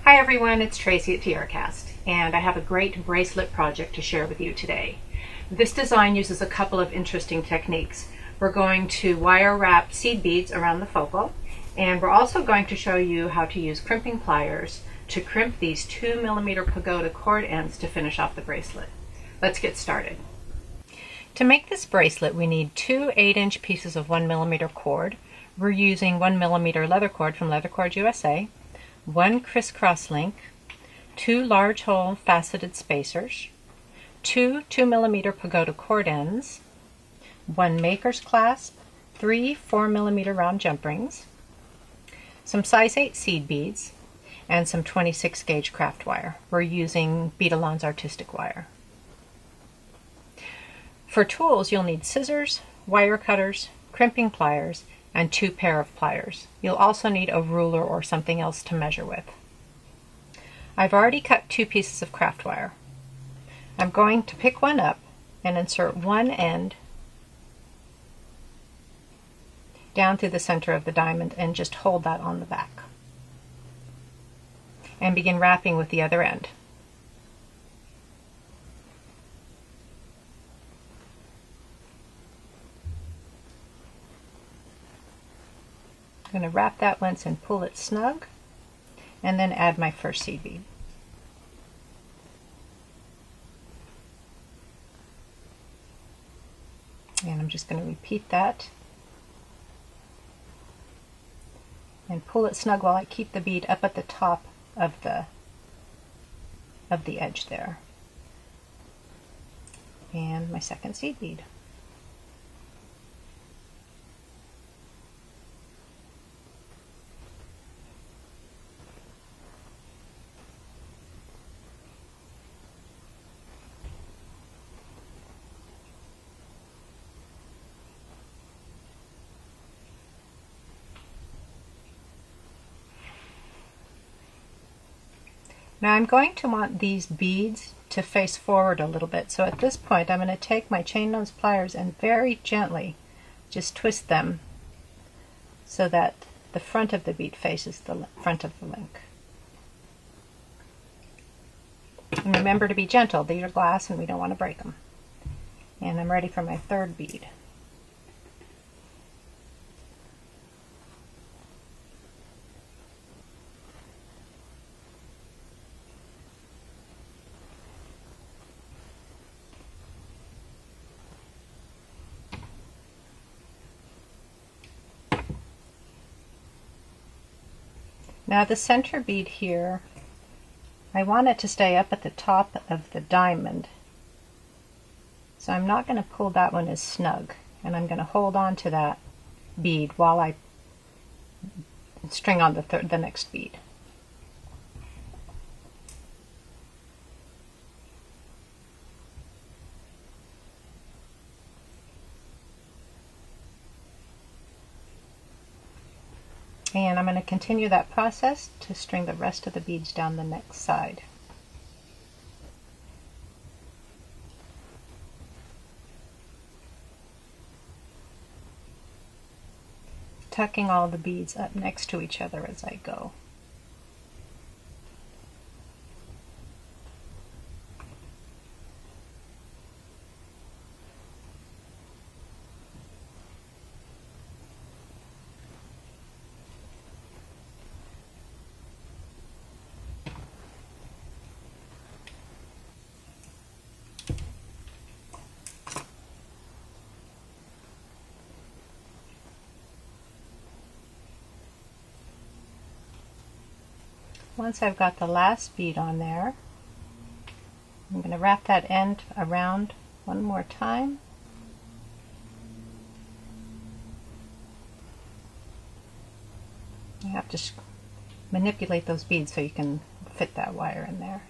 Hi everyone, it's Tracy at TierraCast, and I have a great bracelet project to share with you today. This design uses a couple of interesting techniques. We're going to wire wrap seed beads around the focal, and we're also going to show you how to use crimping pliers to crimp these 2mm Pagoda cord ends to finish off the bracelet. Let's get started. To make this bracelet, we need two 8-inch pieces of 1mm cord. We're using 1mm leather cord from Leather Cord USA, one Criss-Cross link, two large hole faceted spacers, two 2mm Pagoda cord ends, one maker's clasp, three 4mm round jump rings, some size 8 seed beads, and some 26 gauge craft wire. We're using Beadalon's artistic wire. For tools, you'll need scissors, wire cutters, crimping pliers, and 2 pair of pliers. You'll also need a ruler or something else to measure with. I've already cut 2 pieces of craft wire. I'm going to pick one up and insert one end down through the center of the diamond and just hold that on the back. And begin wrapping with the other end. I'm going to wrap that once and pull it snug, and then add my first seed bead. And I'm just going to repeat that and pull it snug while I keep the bead up at the top of the edge there. And my second seed bead. Now I'm going to want these beads to face forward a little bit, so at this point I'm going to take my chain nose pliers and very gently just twist them so that the front of the bead faces the front of the link. And remember to be gentle, these are glass and we don't want to break them. And I'm ready for my third bead. Now the center bead here, I want it to stay up at the top of the diamond. So I'm not going to pull that one as snug, and I'm going to hold on to that bead while I string on the next bead. And I'm going to continue that process to string the rest of the beads down the next side. Tucking all the beads up next to each other as I go. Once I've got the last bead on there, I'm going to wrap that end around one more time. You have to manipulate those beads so you can fit that wire in there.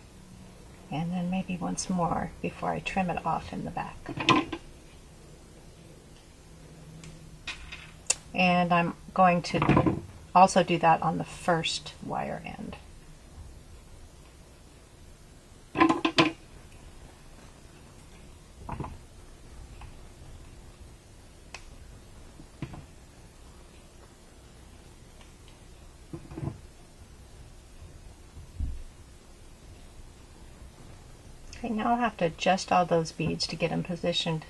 And then maybe once more before I trim it off in the back. And I'm going to also do that on the first wire end. Okay, now I'll have to adjust all those beads to get them positioned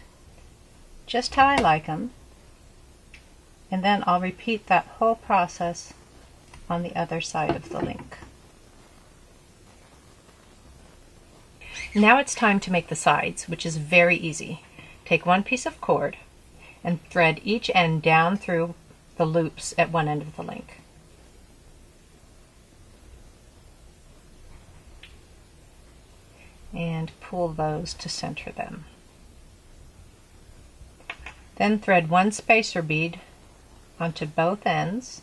just how I like them. And then I'll repeat that whole process on the other side of the link. Now it's time to make the sides, which is very easy. Take one piece of cord and thread each end down through the loops at one end of the link. And pull those to center them. Then thread one spacer bead onto both ends.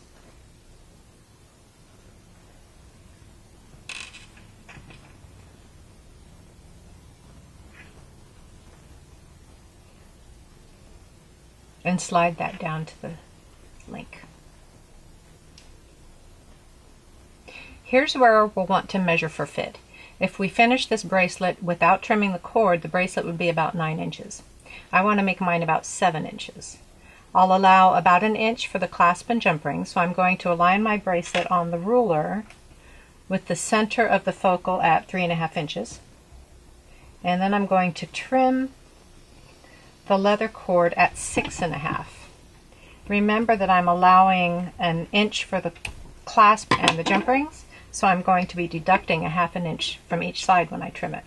And slide that down to the link. Here's where we'll want to measure for fit. If we finish this bracelet without trimming the cord, the bracelet would be about 9 inches. I want to make mine about 7 inches. I'll allow about an inch for the clasp and jump ring, so I'm going to align my bracelet on the ruler with the center of the focal at 3.5 inches. And then I'm going to trim the leather cord at 6.5. Remember that I'm allowing an inch for the clasp and the jump rings, so I'm going to be deducting 1/2 inch from each side when I trim it.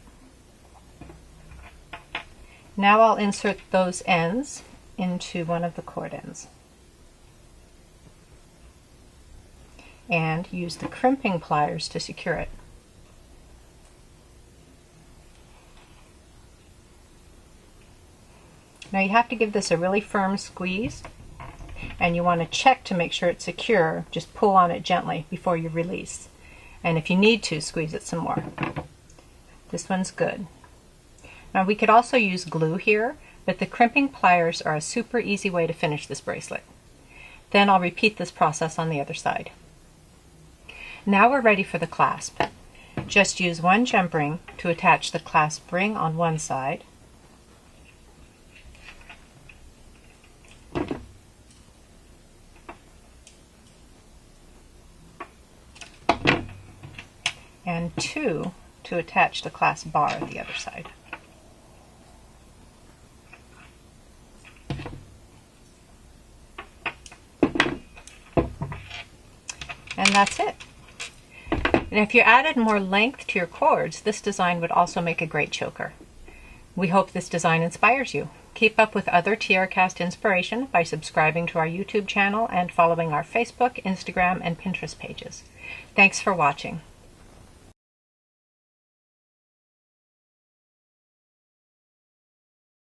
Now I'll insert those ends into one of the cord ends and use the crimping pliers to secure it. Now you have to give this a really firm squeeze, and you want to check to make sure it's secure. Just pull on it gently before you release. And if you need to, squeeze it some more. This one's good. Now we could also use glue here, but the crimping pliers are a super easy way to finish this bracelet. Then I'll repeat this process on the other side. Now we're ready for the clasp. Just use one jump ring to attach the clasp ring on one side, and 2 to attach the clasp bar at the other side. And that's it. And if you added more length to your cords, this design would also make a great choker. We hope this design inspires you. Keep up with other TierraCast inspiration by subscribing to our YouTube channel and following our Facebook, Instagram, and Pinterest pages. Thanks for watching.